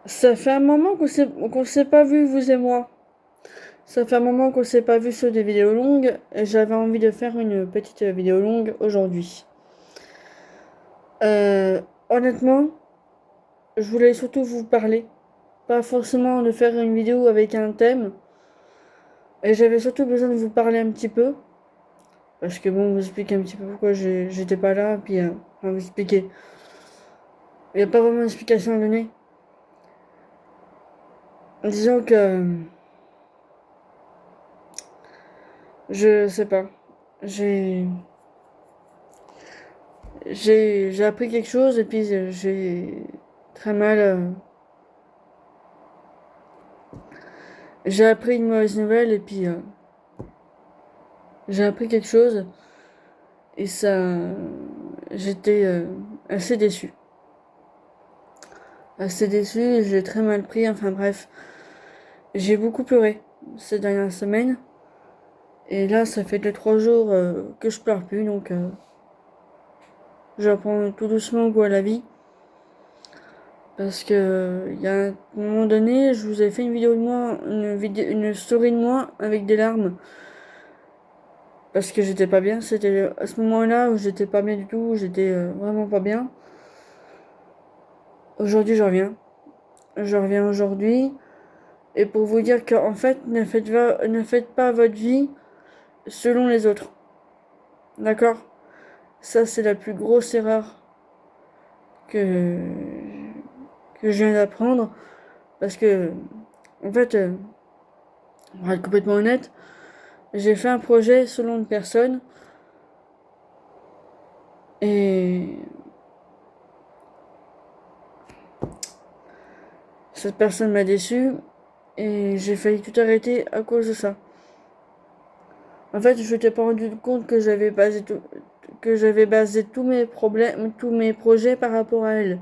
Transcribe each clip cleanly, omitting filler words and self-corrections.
Ça fait un moment qu'on s'est pas vu, vous et moi. Ça fait un moment qu'on s'est pas vu sur des vidéos longues et j'avais envie de faire une petite vidéo longue aujourd'hui. Euh, Honnêtement, je voulais surtout vous parler. Pas forcément de faire une vidéo avec un thème. Et j'avais surtout besoin de vous parler un petit peu. Parce que bon, vous expliquer un petit peu pourquoi j'étais pas là. Puis, enfin, vous expliquer. Il n'y a pas vraiment d'explication à donner. Disons que je sais pas. J'ai j'ai appris quelque chose et puis j'ai très mal. J'ai appris une mauvaise nouvelle et puis j'ai appris quelque chose et ça. J'étais assez déçu. Assez déçu et j'ai très mal pris. Enfin bref, j'ai beaucoup pleuré ces dernières semaines et là ça fait 2 3 jours que je pleure plus donc j'apprends tout doucement goût à la vie. Parce que il y a un moment donné, je vous ai fait une vidéo de moi, une story de moi avec des larmes. Parce que j'étais pas bien. C'était à ce moment-là où j'étais pas bien du tout, j'étais vraiment pas bien. Aujourd'hui, je reviens. Je reviens aujourd'hui. Et pour vous dire qu'en fait, ne faites pas votre vie selon les autres. D'accord? Ça, c'est la plus grosse erreur que, que je viens d'apprendre. Parce que, en fait, pour être complètement honnête, j'ai fait un projet selon une personne. Et cette personne m'a déçu. Et j'ai failli tout arrêter à cause de ça. En fait, je t'ai pas rendu compte que j'avais basé tous mes problèmes, tous mes projets par rapport à elle.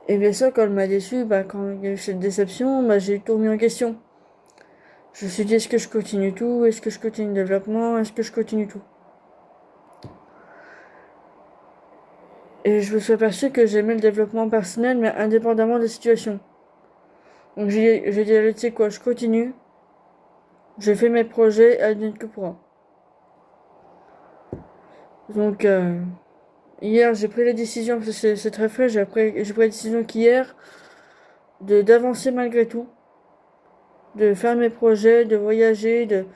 Et bien sûr, quand elle m'a déçu, bah, quand il y a eu cette déception, bah, j'ai tout remis en question. Je me suis dit, est-ce que je continue tout? Est-ce que je continue le développement? Est-ce que je continue tout? Et je me suis aperçu que j'aimais le développement personnel, mais indépendamment des situations. Donc j'ai dit, allez, tu sais quoi, je continue. Je fais mes projets, advienne que pourra. Donc, hier, j'ai pris la décision, parce que c'est très frais, j'ai pris la décision qu'hier, d'avancer malgré tout, de faire mes projets, de voyager, de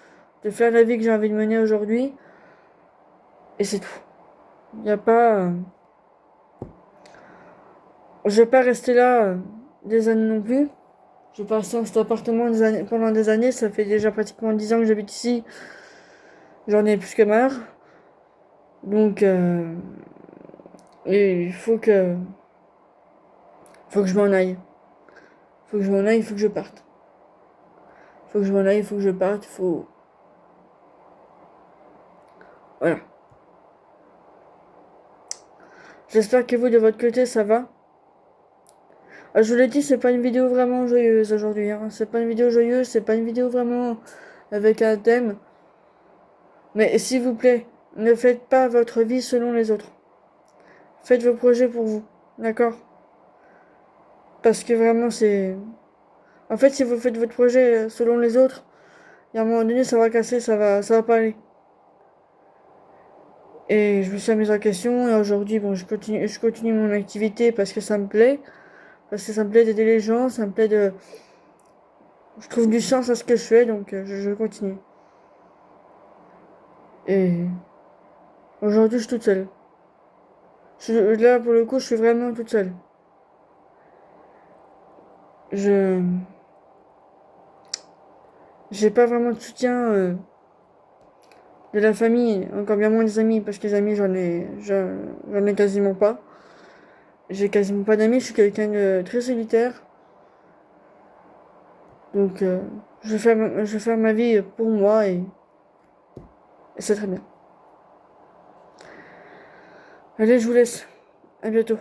faire la vie que j'ai envie de mener aujourd'hui. Et c'est tout. Il n'y a pas. Je vais pas rester là des années non plus. Je vais pas rester dans cet appartement pendant des années. Ça fait déjà pratiquement 10 ans que j'habite ici. J'en ai plus que marre. Donc, et faut que je m'en aille. Faut que je m'en aille, il faut que je parte. Faut que je m'en aille, il faut que je parte. Voilà. J'espère que vous, de votre côté, ça va. Ah, je vous l'ai dit, c'est pas une vidéo vraiment joyeuse aujourd'hui, hein. C'est pas une vidéo joyeuse, c'est pas une vidéo vraiment avec un thème. Mais s'il vous plaît, ne faites pas votre vie selon les autres. Faites vos projets pour vous, d'accord? Parce que vraiment, c'est... En fait, si vous faites votre projet selon les autres, il y a un moment donné, ça va casser, ça va pas aller. Et je me suis remise en question, et aujourd'hui, bon, je continue mon activité parce que ça me plaît. Parce que ça me plaît d'aider les gens, ça me plaît de... Je trouve du sens à ce que je fais, donc je continue. Et aujourd'hui, je suis toute seule. Là, pour le coup, je suis vraiment toute seule. Je... J'ai pas vraiment de soutien de la famille, encore bien moins des amis, parce que les amis, j'en ai quasiment pas. J'ai quasiment pas d'amis, je suis quelqu'un de très solitaire. Donc, je vais faire ma vie pour moi et c'est très bien. Allez, je vous laisse. À bientôt.